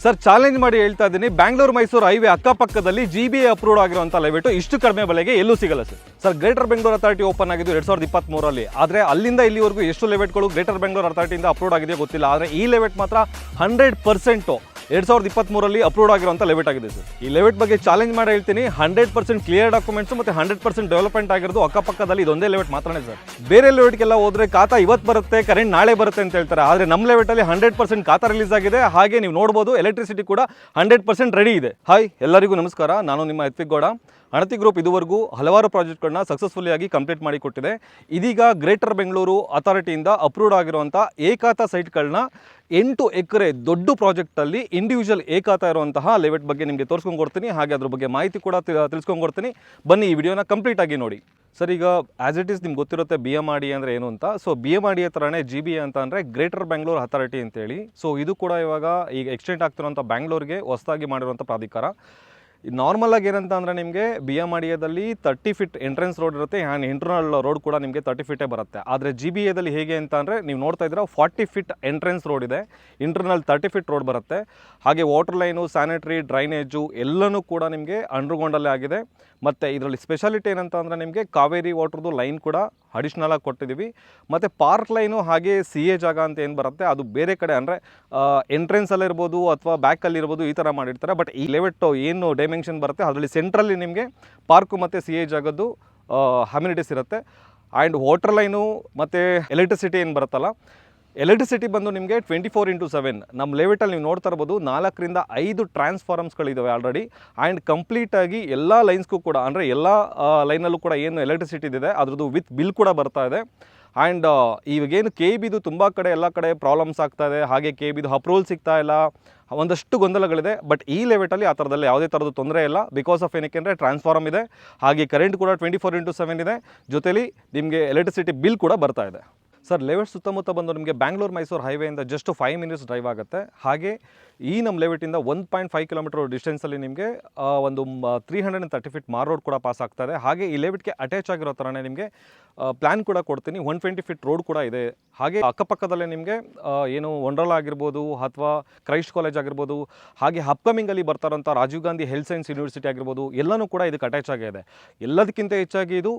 Sir challenge ಮಾಡಿ ಹೇಳ್ತಾ ಇದ್ದೀನಿ, ಬ್ಯಾಂಗ್ಳೂರು ಮೈಸೂರು ಹೈವೇ ಅಕ್ಕಪಕ್ಕದಲ್ಲಿ GBA ಅಪ್ರೂವ್ಡ್ ಆಗಿರುವಂಥ ಲೆವೆಟು ಇಷ್ಟು ಕಡಿಮೆ ಬೆಲೆಗೆ ಎಲ್ಲೂ ಸಿಗಲ್ಲ sir. Greater Bengaluru authority open ಆಗಿದ್ದು 2023ರಲ್ಲಿ. ಆದರೆ ಅಲ್ಲಿಂದ ಇಲ್ಲಿವರೆಗೂ ಎಷ್ಟು ಲೆವೆಟ್ಗಳು ಗ್ರೇಟರ್ ಬೆಂಗಳೂರು ಅಥಾರಿಟಿಯಿಂದ ಅಪ್ರೂವ್ಡ್ ಆಗಿದೆಯೋ ಗೊತ್ತಿಲ್ಲ. ಆದರೆ ಈ ಲೆವೆಟ್ ಮಾತ್ರ 100% 2023ರಲ್ಲಿ ಅಪ್ರೂವ್ಡ್ ಆಗಿರುವಂಥ ಲೆವೆಟ್ ಆಗಿದೆ ಸರ್. ಈ ಲೆವೆಟ್ ಬಗ್ಗೆ ಚಾಲೆಂಜ್ ಮಾಡಿ ಹೇಳ್ತೀನಿ, 100% ಕ್ಲಿಯರ್ ಡಾಕ್ಯುಮೆಂಟ್ಸ್ ಮತ್ತು 100% ಡೆವಲಪ್ಮೆಂಟ್ ಆಗಿರೋದು ಅಕ್ಕಪಕ್ಕದಲ್ಲಿ ಇದೊಂದೇ ಲೆವೆಟ್ ಮಾತ್ರನೇ ಸರ್. ಬೇರೆ ಲೆವೆಟ್ಗೆಲ್ಲ ಹೋದ್ರೆ ಖಾತಾ ಇವತ್ತು ಬರುತ್ತೆ, ಕರೆಂಟ್ ನಾಳೆ ಬರುತ್ತೆ ಅಂತ ಹೇಳ್ತಾರೆ. ಆದರೆ ನಮ್ಮ ಲೆವೆಟಲ್ಲಿ 100% ಖಾತಾ ರಿಲೀಸ್ ಆಗಿದೆ. ಹಾಗೆ ನೀವು ನೋಡ್ಬೋದು ಎಲೆಕ್ಟ್ರಿಸಿಟಿ ಕೂಡ 100% ರೆಡಿ ಇದೆ. ಹಾಯ್ ಎಲ್ಲರಿಗೂ ನಮಸ್ಕಾರ, ನಾನು ನಿಮ್ಮ ಎತ್ವಿಗೌಡ. ಅಣತಿ ಗ್ರೂಪ್ ಇದುವರೆಗೂ ಹಲವಾರು ಪ್ರಾಜೆಕ್ಟ್ಗಳನ್ನ ಸಕ್ಸಸ್ಫುಲಿ ಆಗಿ ಕಂಪ್ಲೀಟ್ ಮಾಡಿ ಕೊಟ್ಟಿದೆ. ಇದೀಗ ಗ್ರೇಟರ್ ಬೆಂಗಳೂರು ಅಥಾರಿಟಿಯಿಂದ ಅಪ್ರೂವ್ಡ್ ಆಗಿರುವಂಥ ಏಕಾತ ಸೈಟ್ಗಳನ್ನ 8 ಎಕರೆ ದೊಡ್ಡ ಪ್ರಾಜೆಕ್ಟಲ್ಲಿ ಇಂಡಿವಿಜುವಲ್ ಏಕಾತ ಇರುವಂತಹ ಲೆವೆಟ್ ಬಗ್ಗೆ ನಿಮಗೆ ತೋರಿಸ್ಕೊಂಡು ಕೊಡ್ತೀನಿ. ಹಾಗೆ ಅದ್ರ ಬಗ್ಗೆ ಮಾಹಿತಿ ಕೂಡ ತಿಳಿಸ್ಕೊಂಡು ಕೊಡ್ತೀನಿ. ಬನ್ನಿ ಈ ವಿಡಿಯೋನ ಕಂಪ್ಲೀಟ್ ಆಗಿ ನೋಡಿ. ಸರ್, ಈಗ ಆ್ಯಸ್ ಇಟ್ ಈಸ್ ನಿಮ್ಗೆ ಗೊತ್ತಿರುತ್ತೆ BMRDA ಅಂದರೆ ಏನು ಅಂತ. ಸೊ BMRDA ಥರನೇ GBA ಅಂತ ಅಂದರೆ ಗ್ರೇಟರ್ ಬೆಂಗಳೂರು ಅಥಾರಿಟಿ ಅಂತೇಳಿ. ಸೊ ಇದು ಕೂಡ ಇವಾಗ ಈಗ ಎಕ್ಸ್ಟೆಂಡ್ ಆಗ್ತಿರೋಂಥ ಬ್ಯಾಂಗ್ಳೂರಿಗೆ ಹೊಸದಾಗಿ ಮಾಡಿರುವಂಥ ಪ್ರಾಧಿಕಾರ. ನಾರ್ಮಲ್ ಆಗಿ ಏನಂತ ಅಂದರೆ ನಿಮಗೆ BMRDAದಲ್ಲಿ 30 ಫೀಟ್ ಎಂಟ್ರೆನ್ಸ್ ರೋಡ್ ಇರುತ್ತೆ, ಆ್ಯಂಡ್ ಇಂಟರ್ನಲ್ ರೋಡ್ ಕೂಡ ನಿಮಗೆ 30 ಫೀಟೇ ಬರುತ್ತೆ. ಆದರೆ GBAದಲ್ಲಿ ಹೇಗೆ ಅಂತ ಅಂದರೆ ನೀವು ನೋಡ್ತಾ ಇದ್ದೀರಾ 40 ಫೀಟ್ ಎಂಟ್ರೆನ್ಸ್ ರೋಡ್ ಇದೆ, ಇಂಟರ್ನಲ್ 30 ಫೀಟ್ ರೋಡ್ ಬರುತ್ತೆ. ಹಾಗೆ ವಾಟರ್ ಲೈನು, ಸ್ಯಾನಿಟರಿ, ಡ್ರೈನೇಜು ಎಲ್ಲನೂ ಕೂಡ ನಿಮಗೆ ಅಂಡರ್ಗ್ರೌಂಡಲ್ಲೇ ಆಗಿದೆ. ಮತ್ತು ಇದರಲ್ಲಿ ಸ್ಪೆಷಾಲಿಟಿ ಏನಂತ ಅಂದರೆ ನಿಮಗೆ ಕಾವೇರಿ ವಾಟರ್ದು ಲೈನ್ ಕೂಡ ಅಡಿಷ್ನಲ್ ಆಗಿ ಕೊಟ್ಟಿದ್ದೀವಿ. ಮತ್ತು ಪಾರ್ಕ್ ಲೈನು ಹಾಗೆ CA ಜಾಗ ಅಂತ ಏನು ಬರುತ್ತೆ ಅದು ಬೇರೆ ಕಡೆ, ಅಂದರೆ ಎಂಟ್ರೆನ್ಸಲ್ಲಿರ್ಬೋದು ಅಥವಾ ಬ್ಯಾಕಲ್ಲಿರ್ಬೋದು, ಈ ಥರ ಮಾಡಿರ್ತಾರೆ. ಬಟ್ ಈ ಲೆವೆಟ್ ಏನು ಡೈಮೆನ್ಷನ್ ಬರುತ್ತೆ ಅದರಲ್ಲಿ ಸೆಂಟ್ರಲ್ಲಿ ನಿಮಗೆ ಪಾರ್ಕು ಮತ್ತು CA ಜಾಗದ್ದು ಅಮ್ಯುನಿಟೀಸ್ ಇರುತ್ತೆ. ಆ್ಯಂಡ್ ವಾಟರ್ ಲೈನು ಮತ್ತು ಎಲೆಕ್ಟ್ರಿಸಿಟಿ ಏನು ಬರುತ್ತಲ್ಲ, ಎಲೆಕ್ಟ್ರಿಸಿಟಿ ಬಂದು ನಿಮಗೆ 24/7 ನಮ್ಮ ಲೆವೆಟಲ್ಲಿ ನೀವು ನೋಡ್ತಾ ಇರ್ಬೋದು. 4 ರಿಂದ 5 ಟ್ರಾನ್ಸ್ಫಾರ್ಮರ್ಸ್ಗಳಿದ್ದಾವೆ ಆಲ್ರೆಡಿ. ಆ್ಯಂಡ್ ಕಂಪ್ಲೀಟಾಗಿ ಎಲ್ಲ ಲೈನ್ಸ್ಗೂ ಕೂಡ, ಅಂದರೆ ಎಲ್ಲ ಲೈನಲ್ಲೂ ಕೂಡ ಏನು ಎಲೆಕ್ಟ್ರಿಸಿಟಿ ಇದೆ ಅದ್ರದ್ದು ವಿತ್ ಬಿಲ್ ಕೂಡ ಬರ್ತಾ ಇದೆ. ಆ್ಯಂಡ್ ಇವಾಗೇನು KBದು ತುಂಬ ಕಡೆ ಎಲ್ಲ ಕಡೆ ಪ್ರಾಬ್ಲಮ್ಸ್ ಆಗ್ತಾ ಇದೆ. ಹಾಗೆ KBದು ಅಪ್ರೂವಲ್ ಸಿಗ್ತಾ ಇಲ್ಲ, ಒಂದಷ್ಟು ಗೊಂದಲಗಳಿದೆ. ಬಟ್ ಈ ಲೆವೆಟಲ್ಲಿ ಆ ಥರದಲ್ಲಿ ಯಾವುದೇ ಥರದ್ದು ತೊಂದರೆ ಇಲ್ಲ. ಬಿಕಾಸ್ ಆಫ್ ಏನಕ್ಕೆ ಅಂದರೆ ಟ್ರಾನ್ಸ್ಫಾರ್ಮ್ ಇದೆ, ಹಾಗೆ ಕರೆಂಟ್ ಕೂಡ 24/7 ಇದೆ, ಜೊತೆಲಿ ನಿಮಗೆ ಎಲೆಕ್ಟ್ರಿಸಿಟಿ ಬಿಲ್ ಕೂಡ ಬರ್ತಾ ಇದೆ. ಸರ್, ಲೆವೆಟ್ ಸುತ್ತಮುತ್ತ ಬಂದು ನಿಮಗೆ ಬ್ಯಾಂಗ್ಳೂರು ಮೈಸೂರು ಹೈವೇಯಿಂದ ಜಸ್ಟ್ 5 ಮಿನಿಟ್ಸ್ ಡ್ರೈವ್ ಆಗುತ್ತೆ. ಹಾಗೆ ಈ ನಮ್ಮ ಲೆವೆಟಿಂದ 1.5 ಕಿಲೋಮೀಟರ್ ಡಿಸ್ಟೆನ್ಸಲ್ಲಿ ನಿಮಗೆ ಒಂದು 330 ಫೀಟ್ ಮಾರ್ ರೋಡ್ ಕೂಡ ಪಾಸ್ ಆಗ್ತಾ ಇದೆ. ಹಾಗೆ ಈ ಲೆವೆಟ್ಗೆ ಅಟ್ಯಾಚ್ ಆಗಿರೋ ಥರನೇ ನಿಮಗೆ ಪ್ಲ್ಯಾನ್ ಕೂಡ ಕೊಡ್ತೀನಿ. 120 ಫೀಟ್ ರೋಡ್ ಕೂಡ ಇದೆ. ಹಾಗೆ ಅಕ್ಕಪಕ್ಕದಲ್ಲೇ ನಿಮಗೆ ಏನು ವಂಡರ್ಲಾ ಆಗಿರ್ಬೋದು ಅಥವಾ ಕ್ರೈಸ್ಟ್ ಕಾಲೇಜ್ ಆಗಿರ್ಬೋದು, ಹಾಗೆ ಅಪ್ಕಮಿಂಗಲ್ಲಿ ಬರ್ತಾರಂಥ Rajiv Gandhi health science university ಆಗಿರ್ಬೋದು, ಎಲ್ಲನೂ ಕೂಡ ಇದಕ್ಕೆ ಅಟ್ಯಾಚ್ ಆಗಿದೆ. ಎಲ್ಲದಕ್ಕಿಂತ ಹೆಚ್ಚಾಗಿ ಇದು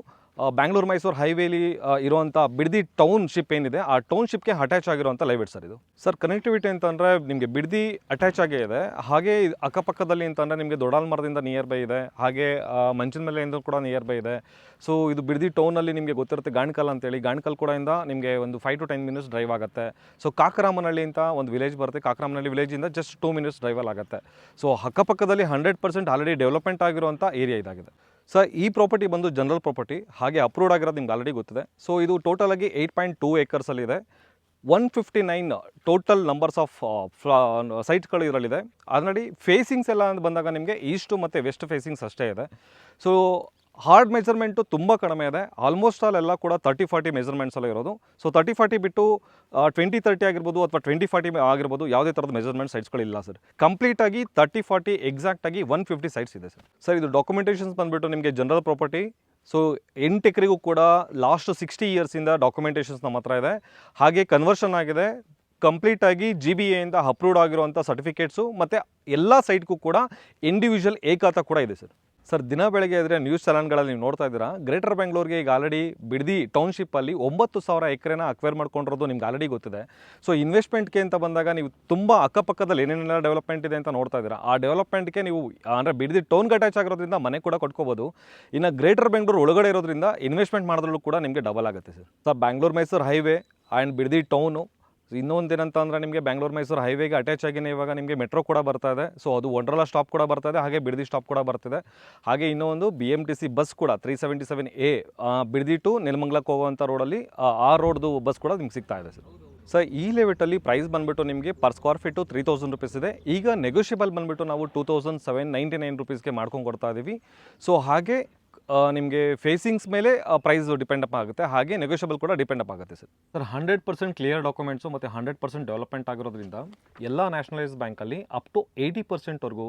ಬ್ಯಾಂಗ್ಳೂರು ಮೈಸೂರು ಹೈವೇಲಿ ಇರುವಂಥ ಬಿಡದಿ ಟೌನ್ಶಿಪ್ ಏನಿದೆ ಆ ಟೌನ್ಶಿಪ್ಗೆ ಅಟ್ಯಾಚ್ ಆಗಿರುವಂಥ ಲೆವೆಟ್ ಸರ್ ಇದು. ಸರ್, ಕನೆಕ್ಟಿವಿಟಿ ಅಂತಂದರೆ ನಿಮಗೆ ಬಿಡದಿ ಅಟ್ಯಾಚ್ ಆಗೇ ಇದೆ. ಹಾಗೆ ಅಕ್ಕಪಕ್ಕದಲ್ಲಿ ಅಂತಂದರೆ ನಿಮಗೆ ದೊಡ್ಡಾಲ್ಮರದಿಂದ ನಿಯರ್ ಬೈ ಇದೆ, ಹಾಗೆ ಮಂಚಿನ ಮೇಲೆಯಿಂದ ಕೂಡ ನಿಯರ್ ಬೈ ಇದೆ. ಸೊ ಇದು ಬಿಡದಿ ಟೌನಲ್ಲಿ ನಿಮಗೆ ಗೊತ್ತಿರುತ್ತೆ ಗಾಣ್ಕಲ್ ಅಂತೇಳಿ, ಗಾಣ್ಕಲ್ ಕೂಡ ಇಂದ ನಿಮಗೆ ಒಂದು 5 to 10 ಮಿನಿಟ್ಸ್ ಡ್ರೈವ್ ಆಗುತ್ತೆ. ಸೊ ಕಾಕರಾಮನಹಳ್ಳಿ ಅಂತ ಒಂದು ವಿಲೇಜ್ ಬರುತ್ತೆ, ಕಾಕರಾಮನಹಳ್ಳಿ ವಿಲೇಜಿಂದ ಜಸ್ಟ್ 2 ಮಿನಿಟ್ಸ್ ಡ್ರೈವಲ್ಲಿ ಆಗುತ್ತೆ. ಸೊ ಅಕ್ಕಪಕ್ಕದಲ್ಲಿ 100% ಆಲ್ರೆಡಿ ಡೆವಲಪ್ಮೆಂಟ್ ಆಗಿರುವಂಥ ಏರಿಯಾ ಇದಾಗಿದೆ. ಸರ್, ಈ ಪ್ರಾಪರ್ಟಿ ಬಂದು ಜನರಲ್ ಪ್ರಾಪರ್ಟಿ, ಹಾಗೆ ಅಪ್ರೂವ್ಡ್ ಆಗಿರೋದು ನಿಮ್ಗೆ ಆಲ್ರೆಡಿ ಗೊತ್ತಿದೆ. ಸೊ ಇದು ಟೋಟಲಾಗಿ 8.2 ಏಕರ್ಸಲ್ಲಿದೆ. 159 ಟೋಟಲ್ ನಂಬರ್ಸ್ ಆಫ್ ಸೈಟ್ಗಳು ಇದರಲ್ಲಿದೆ. ಆಲ್ರೆಡಿ ಫೇಸಿಂಗ್ಸ್ ಎಲ್ಲ ಅಂತ ಬಂದಾಗ ನಿಮಗೆ ಈಸ್ಟು ಮತ್ತು ವೆಸ್ಟ್ ಫೇಸಿಂಗ್ಸ್ ಅಷ್ಟೇ ಇದೆ. ಸೊ ಹಾರ್ಡ್ ಮೆಜರ್ಮೆಂಟು ತುಂಬ ಕಡಿಮೆ ಇದೆ. ಆಲ್ಮೋಸ್ಟ್ ಎಲ್ಲ ಕೂಡ 30-40 ಮೆಜರ್ಮೆಂಟ್ಸಲ್ಲೇ ಇರೋದು. ಸೊ 30-40 ಬಿಟ್ಟು 20-30 ಆಗಿರ್ಬೋದು ಅಥವಾ 20-40 ಆಗಿರ್ಬೋದು, ಯಾವುದೇ ಥರದ ಮೆಜರ್ಮೆಂಟ್ ಸೈಟ್ಸ್ಗಳಿಲ್ಲ ಸರ್. ಕಂಪ್ಲೀಟಾಗಿ 30-40 ಎಕ್ಸಾಕ್ಟಾಗಿ 150 ಸೈಟ್ಸ್ ಇದೆ ಸರ್. ಸರ್, ಇದು ಡಾಕ್ಯುಮೆಂಟೇಷನ್ಸ್ ಬಂದುಬಿಟ್ಟು ನಿಮಗೆ ಜನರಲ್ ಪ್ರಾಪರ್ಟಿ. ಸೊ 8 ಎಕರೆಗೂ ಕೂಡ ಲಾಸ್ಟ್ 60 ಇಯರ್ಸಿಂದ ಡಾಕ್ಯುಮೆಂಟೇಷನ್ಸ್ ನಮ್ಮ ಹತ್ರ ಇದೆ. ಹಾಗೆ ಕನ್ವರ್ಷನ್ ಆಗಿದೆ. ಕಂಪ್ಲೀಟಾಗಿ GBAಯಿಂದ ಅಪ್ರೂವ್ಡ್ ಆಗಿರುವಂಥ ಸರ್ಟಿಫಿಕೇಟ್ಸು ಮತ್ತು ಎಲ್ಲ ಸೈಟ್ಗೂ ಕೂಡ ಇಂಡಿವಿಜುವಲ್ ಏಕಾತ ಕೂಡ ಇದೆ ಸರ್. ಸರ್, ದಿನ ಬೆಳಗ್ಗೆ ಇದ್ದರೆ ನ್ಯೂಸ್ ಚಾನಲ್ಗಳಲ್ಲಿ ನೀವು ನೋಡ್ತಾ ಇದ್ದೀರಾ, ಗ್ರೇಟರ್ ಬೆಂಗಳೂರಿಗೆ ಈಗ ಆಲ್ರೆಡಿ ಬಿಡದಿ ಟೌನ್ಶಿಪ್ಪಲ್ಲಿ 9,000 ಎಕರೆನ ಅಕ್ವೈರ್ ಮಾಡ್ಕೊಂಡಿರೋದು ನಿಮ್ಗೆ ಆಲ್ರೆಡಿ ಗೊತ್ತಿದೆ. ಸೊ ಇನ್ವೆಸ್ಟ್ಮೆಂಟ್ಗೆ ಅಂತ ಬಂದಾಗ ನೀವು ತುಂಬ ಅಕ್ಕಪಕ್ಕದಲ್ಲಿ ಏನೇನೆಲ್ಲ ಡೆವಲಪ್ಮೆಂಟ್ ಇದೆ ಅಂತ ನೋಡ್ತಾ ಇದ್ದೀರಾ. ಆ ಡೆವಲಪ್ಮೆಂಟ್ಗೆ ನೀವು ಅಂದರೆ ಬಿಡದಿ ಟೌನ್ಗೆ ಅಟ್ಯಾಚ್ ಆಗಿರೋದ್ರಿಂದ ಮನೆ ಕೂಡ ಕಟ್ಕೋಬೋದು. ಇನ್ನು ಗ್ರೇಟರ್ ಬೆಂಗಳೂರು ಒಳಗಡೆ ಇರೋದ್ರಿಂದ ಇನ್ವೆಸ್ಟ್ಮೆಂಟ್ ಮಾಡಿದ್ರೂ ಕೂಡ ನಿಮಗೆ ಡಬಲ್ ಆಗುತ್ತೆ sir. Sir, Bangalore Mysuru highway and Bidadi town. ಇನ್ನೊಂದು ಏನಂತ ಅಂದರೆ ನಿಮಗೆ ಬ್ಯಾಂಗ್ಳೂರು ಮೈಸೂರು ಹೈವೇಗೆ ಅಟ್ಯಾಚ್ ಆಗಿನೇ ಇವಾಗ ನಿಮಗೆ ಮೆಟ್ರೋ ಕೂಡ ಬರ್ತಾ ಇದೆ. ಸೊ ಅದು ವಂಡರ್ಲಾ ಸ್ಟಾಪ್ ಕೂಡ ಬರ್ತಾ ಇದೆ, ಹಾಗೆ ಬಿಡದಿ ಸ್ಟಾಪ್ ಕೂಡ ಬರ್ತಿದೆ. ಹಾಗೆ ಇನ್ನೊಂದು BMTC ಬಸ್ ಕೂಡ 377A ಬಿಡದಿ ಟು ನೆಲಮಂಗಲಕ್ಕೆ ಹೋಗುವಂಥ ರೋಡಲ್ಲಿ ಆ ರೋಡ್ದು ಬಸ್ ಕೂಡ ನಿಮ್ಗೆ ಸಿಗ್ತಾ ಇದೆ ಸರ್. ಸರ್, ಈ ಲೆವೆಟಲ್ಲಿ ಪ್ರೈಸ್ ಬಂದುಬಿಟ್ಟು ನಿಮಗೆ ಪರ್ ಸ್ಕ್ವೇರ್ ಫೀಟು 3,000 ರುಪೀಸ್ ಇದೆ. ಈಗ ನೆಗೋಷಿಯಬಲ್ ಬಂದುಬಿಟ್ಟು ನಾವು 2,799 ರುಪೀಸ್ಗೆ ಮಾಡ್ಕೊಂಡು ಕೊಡ್ತಾ ಇದ್ದೀವಿ. ಸೊ ಹಾಗೆ ನಿಮಗೆ ಫೇಸಿಂಗ್ಸ್ ಮೇಲೆ ಪ್ರೈಸ್ ಡಿಪೆಂಡ್ ಅಪ್ ಆಗುತ್ತೆ, ಹಾಗೆ ನೆಗೋಷಿಯಬಲ್ ಕೂಡ ಡಿಪೆಂಡ್ ಅಪ್ ಆಗುತ್ತೆ ಸರ್. ಸರ್, 100% ಕ್ಲಿಯರ್ ಡಾಕ್ಯುಮೆಂಟ್ಸು ಮತ್ತು 100% ಡೆವಲಪ್ಮೆಂಟ್ ಆಗಿರೋದ್ರಿಂದ ಎಲ್ಲ ನ್ಯಾಷನಲೈಸ್ ಬ್ಯಾಂಕಲ್ಲಿ ಅಪ್ ಟು 80%ವರೆಗೂ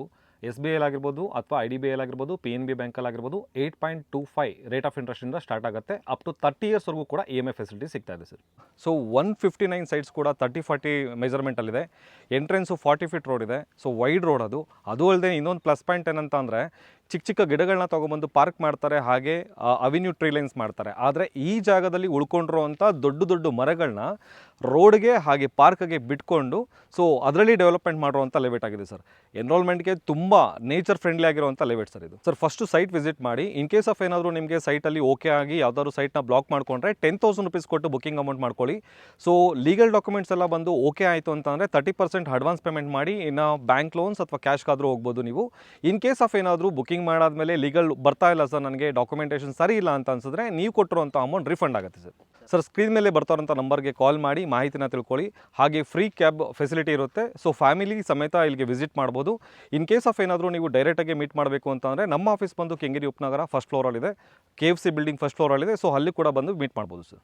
SBI ಆಗಿರ್ಬೋದು ಅಥವಾ IDBI ಆಗಿರ್ಬೋದು PNB ಬ್ಯಾಂಕಲ್ಲಿ ಆಗಿರ್ಬೋದು 8.25 ರೇಟ್ ಆಫ್ ಇಂಟ್ರೆಸ್ಟಿಂದ ಸ್ಟಾರ್ಟ್ ಆಗುತ್ತೆ ಅಪ್ ಟು 30 ಇಯರ್ಸ್ವರೆಗೂ ಕೂಡ EMI ಫೆಸಿಲಿಟಿ ಸಿಗ್ತಾ ಇದೆ ಸರ್. ಸೊ 159 ಸೈಟ್ಸ್ ಕೂಡ 30-40 ಮೆಜರ್ಮೆಂಟಲ್ಲಿದೆ. ಎಂಟ್ರೆನ್ಸು 40 ಫೀಟ್ ರೋಡ್ ಇದೆ. ಸೊ ವೈಡ್ ರೋಡ್ ಅದು ಅಲ್ಲದೆ ಇನ್ನೊಂದು ಪ್ಲಸ್ ಪಾಯಿಂಟ್ ಏನಂತ ಅಂದರೆ ಚಿಕ್ಕ ಚಿಕ್ಕ ಗಿಡಗಳನ್ನ ತೊಗೊಬಂದು ಪಾರ್ಕ್ ಮಾಡ್ತಾರೆ, ಹಾಗೆ ಅವೆನ್ಯೂ ಟ್ರೀ ಲೈನ್ಸ್ ಮಾಡ್ತಾರೆ. ಆದರೆ ಈ ಜಾಗದಲ್ಲಿ ಉಳ್ಕೊಂಡಿರುವಂಥ ದೊಡ್ಡ ದೊಡ್ಡ ಮರಗಳನ್ನ ರೋಡ್ಗೆ ಹಾಗೆ ಪಾರ್ಕ್ಗೆ ಬಿಟ್ಕೊಂಡು ಸೊ ಅದರಲ್ಲಿ ಡೆವಲಪ್ಮೆಂಟ್ ಮಾಡುವಂಥ ಲೆವೆಟ್ ಆಗಿದೆ ಸರ್. ಎನ್ರೋಲ್ಮೆಂಟ್ಗೆ ತುಂಬ ನೇಚರ್ ಫ್ರೆಂಡ್ಲಿ ಆಗಿರುವಂಥ ಲೆವೆಟ್ ಸರ್ ಇದು. ಸರ್ ಫಸ್ಟು ಸೈಟ್ ವಿಸಿಟ್ ಮಾಡಿ. ಇನ್ ಕೇಸ್ ಆಫ್ ಏನಾದರೂ ನಿಮಗೆ ಸೈಟಲ್ಲಿ ಓಕೆ ಆಗಿ ಯಾವ್ದಾದ್ರು ಸೈಟ್ನ ಬ್ಲಾಕ್ ಮಾಡಿಕೊಂಡ್ರೆ 10,000 rupees ಕೊಟ್ಟು ಬುಕಿಂಗ್ ಅಮೌಂಟ್ ಮಾಡ್ಕೊಳ್ಳಿ. ಸೊ ಲೀಗಲ್ ಡಾಕ್ಯುಮೆಂಟ್ಸ್ ಎಲ್ಲ ಬಂದು ಓಕೆ ಆಯಿತು ಅಂತಂದರೆ 30% ಅಡ್ವಾನ್ಸ್ ಪೇಮೆಂಟ್ ಮಾಡಿ ಇನ್ನು ಬ್ಯಾಂಕ್ ಲೋನ್ಸ್ ಅಥವಾ ಕ್ಯಾಶ್ಗಾದರೂ ಹೋಗ್ಬೋದು ನೀವು. ಇನ್ ಕೇಸ್ ಆಫ್ ಏನಾದರೂ ಬುಕಿಂಗ್ ಮಾಡಾದ್ಮೇಲೆ ಲೀಗಲ್ ಬರ್ತಾ ಇಲ್ಲ ಸರ್, ನನಗೆ ಡಾಕ್ಯುಮೆಂಟೇಷನ್ ಸರಿ ಇಲ್ಲ ಅಂತ ಅನ್ಸಿದ್ರೆ ನೀವು ಕೊಟ್ಟಿರುವಂಥ ಅಮೌಂಟ್ ರಿಫಂಡ್ ಆಗುತ್ತೆ ಸರ್. ಸರ್ ಸ್ಕ್ರೀನ್ ಮೇಲೆ ಬರ್ತಾರಂಥ ನಂಬರ್ಗೆ ಕಾಲ್ ಮಾಡಿ ಮಾಹಿತಿನ ತಿಳ್ಕೊಳ್ಳಿ. ಹಾಗೆ ಫ್ರೀ ಕ್ಯಾಬ್ ಫೆಸಿಲಿಟಿ ಇರುತ್ತೆ. ಸೊ ಫ್ಯಾಮಿಲಿ ಸಮೇತ ಇಲ್ಲಿಗೆ ವಿಸಿಟ್ ಮಾಡ್ಬೋದು. ಇನ್ ಕೇಸ್ ಆಫ್ ಏನಾದರೂ ನೀವು ಡೈರೆಕ್ಟಾಗಿ ಮೀಟ್ ಮಾಡಬೇಕು ಅಂತಂದರೆ ನಮ್ಮ ಆಫೀಸ್ ಬಂದು ಕೆಂಗೇರಿ ಉಪನಗರ ಫಸ್ಟ್ ಫ್ಲೋರಲ್ಲಿದೆ. KFC ಬಿಲ್ಡಿಂಗ್ ಫಸ್ಟ್ ಫ್ಲೋರಲ್ಲಿದೆ. ಸೊ ಅಲ್ಲಿ ಕೂಡ ಬಂದು ಮೀಟ್ ಮಾಡ್ಬೋದು ಸರ್.